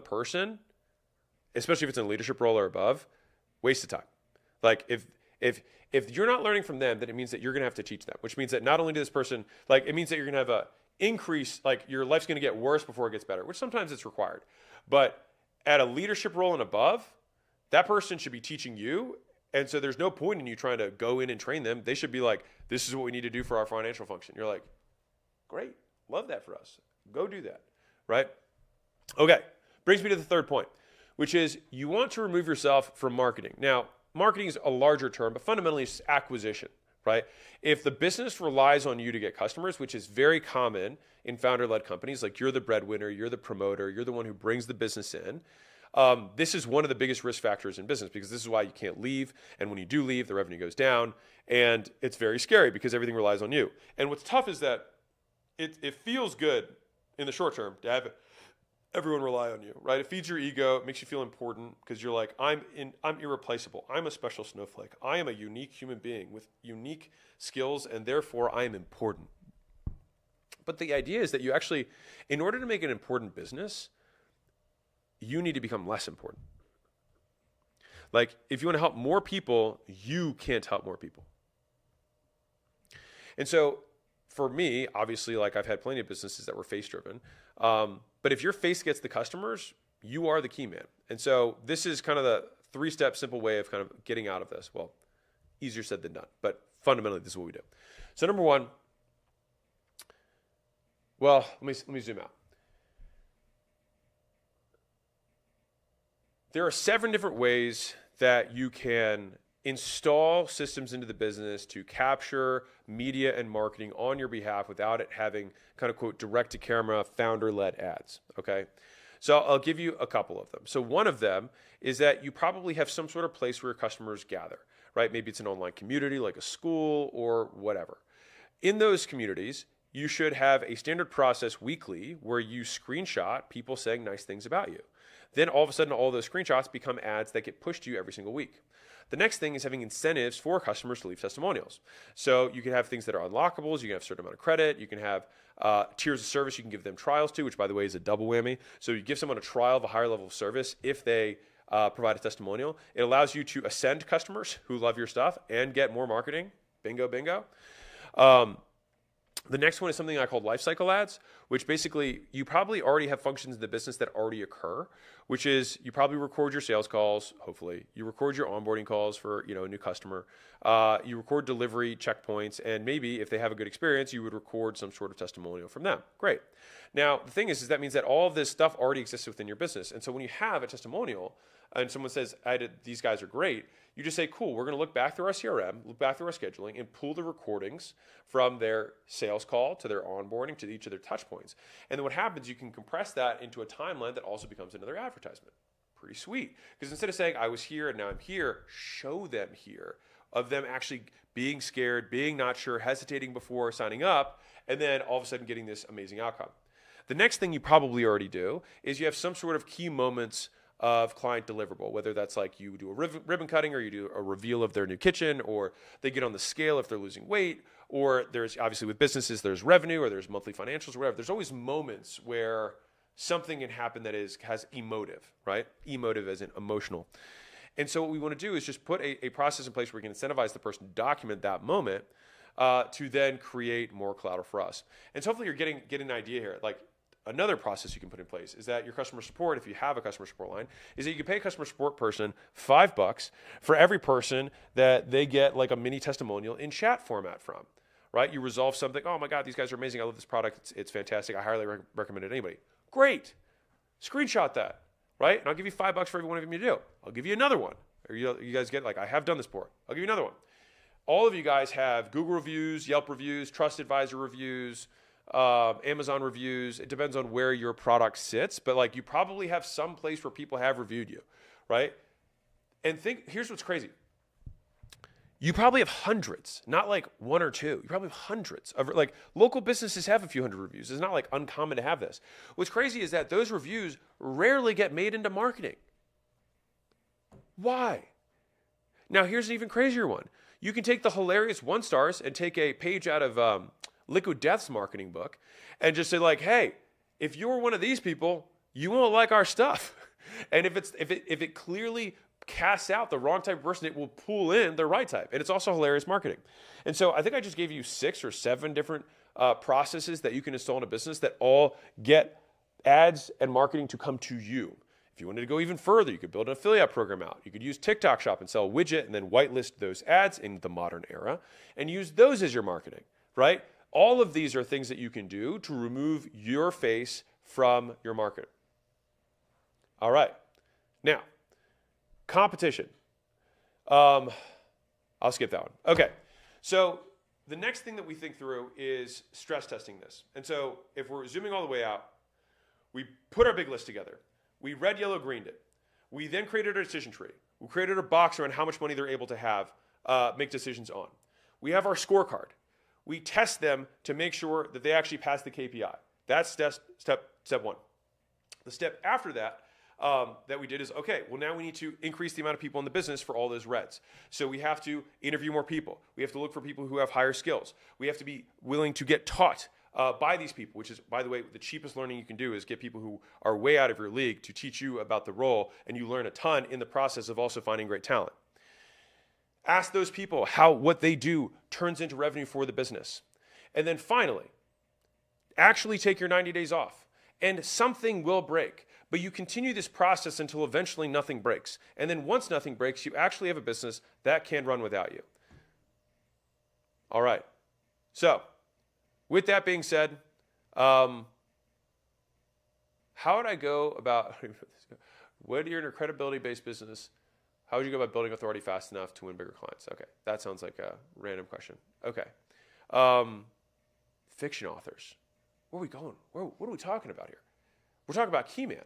person, especially if it's in a leadership role or above, waste of time. Like if you're not learning from them, then it means that you're going to have to teach them, which means that not only does this person, like it means that you're going to have a increase, like your life's going to get worse before it gets better, which sometimes it's required. But at a leadership role and above, that person should be teaching you. And so there's no point in you trying to go in and train them. They should be like, this is what we need to do for our financial function. You're like, great, love that for us. Go do that, right? Okay, brings me to the third point, which is you want to remove yourself from marketing. Now, marketing is a larger term, but fundamentally it's acquisition, right? If the business relies on you to get customers, which is very common in founder-led companies, like you're the breadwinner, you're the promoter, you're the one who brings the business in, this is one of the biggest risk factors in business because this is why you can't leave. And when you do leave, the revenue goes down. And it's very scary because everything relies on you. And what's tough is that it feels good in the short term to have everyone rely on you, right? It feeds your ego. It makes you feel important because you're like, I'm irreplaceable. I'm a special snowflake. I am a unique human being with unique skills, and therefore I am important. But the idea is that you actually, in order to make an important business, you need to become less important. Like, if you want to help more people, you can't help more people. And so, for me, obviously, like I've had plenty of businesses that were face-driven. But if your face gets the customers, you are the key man. And so, this is kind of the three-step simple way of kind of getting out of this. Well, easier said than done, but fundamentally, this is what we do. So, number one, well, let me zoom out. There are 7 different ways that you can install systems into the business to capture media and marketing on your behalf without it having kind of quote direct-to-camera founder-led ads, okay? So I'll give you a couple of them. So one of them is that you probably have some sort of place where your customers gather, right? Maybe it's an online community like a school or whatever. In those communities, you should have a standard process weekly where you screenshot people saying nice things about you. Then all of a sudden, all those screenshots become ads that get pushed to you every single week. The next thing is having incentives for customers to leave testimonials. So you can have things that are unlockables. You can have a certain amount of credit. You can have tiers of service you can give them trials to, which, by the way, is a double whammy. So you give someone a trial of a higher level of service if they provide a testimonial. It allows you to ascend customers who love your stuff and get more marketing. Bingo, bingo. The next one is something I call lifecycle ads, which basically you probably already have functions in the business that already occur, which is you probably record your sales calls, hopefully. You record your onboarding calls for a new customer. You record delivery checkpoints, and maybe if they have a good experience, you would record some sort of testimonial from them. Great. Now, the thing is that means that all of this stuff already exists within your business. And so when you have a testimonial and someone says, these guys are great, you just say, cool, we're going to look back through our CRM, look back through our scheduling, and pull the recordings from their sales call to their onboarding to each of their touch points. And then what happens, you can compress that into a timeline that also becomes another advertisement. Pretty sweet. Because instead of saying, I was here and now I'm here, show them here of them actually being scared, being not sure, hesitating before signing up, and then all of a sudden getting this amazing outcome. The next thing you probably already do is you have some sort of key moments of client deliverable, whether that's like you do a ribbon cutting or you do a reveal of their new kitchen, or they get on the scale if they're losing weight, or there's obviously with businesses, there's revenue or there's monthly financials or whatever. There's always moments where something can happen that has emotive, right? Emotive as in emotional. And so what we want to do is just put a process in place where we can incentivize the person to document that moment to then create more collateral for us. And so hopefully you're getting an idea here. Like, another process you can put in place is that your customer support, if you have a customer support line, is that you can pay a customer support person $5 for every person that they get like a mini testimonial in chat format from, right? You resolve something, oh my God, these guys are amazing. I love this product. It's fantastic. I highly recommend it to anybody. Great. Screenshot that, right? And I'll give you $5 for every one of them you do. I'll give you another one. Or you guys get like, I have done this before. I'll give you another one. All of you guys have Google reviews, Yelp reviews, TrustAdvisor reviews, Amazon reviews. It depends on where your product sits, but like you probably have some place where people have reviewed you, right? And here's what's crazy. You probably have hundreds, not like one or two. You probably have hundreds of, like, local businesses have a few hundred reviews. It's not like uncommon to have this. What's crazy is that those reviews rarely get made into marketing. Why? Now here's an even crazier one. You can take the hilarious 1 stars and take a page out of Liquid Death's marketing book and just say like, hey, if you're one of these people, you won't like our stuff. And if it clearly casts out the wrong type of person, it will pull in the right type. And it's also hilarious marketing. And so I think I just gave you 6 or 7 different processes that you can install in a business that all get ads and marketing to come to you. If you wanted to go even further, you could build an affiliate program out. You could use TikTok Shop and sell a widget and then whitelist those ads in the modern era and use those as your marketing, right? All of these are things that you can do to remove your face from your market. All right. Now, competition. I'll skip that one. Okay. So the next thing that we think through is stress testing this. And so if we're zooming all the way out, we put our big list together. We red, yellow, greened it. We then created a decision tree. We created a box around how much money they're able to have, make decisions on. We have our scorecard. We test them to make sure that they actually pass the KPI. That's step 1. The step after that that we did is, okay, well, now we need to increase the amount of people in the business for all those reds. So we have to interview more people. We have to look for people who have higher skills. We have to be willing to get taught by these people, which is, by the way, the cheapest learning you can do is get people who are way out of your league to teach you about the role, and you learn a ton in the process of also finding great talent. Ask those people how what they do turns into revenue for the business. And then finally, actually take your 90 days off. And something will break. But you continue this process until eventually nothing breaks. And then once nothing breaks, you actually have a business that can run without you. All right. So, with that being said, how would I go about, when you're in a credibility-based business, how would you go about building authority fast enough to win bigger clients? Okay, that sounds like a random question. Okay. Fiction authors. Where are we going? What are we talking about here? We're talking about Keyman.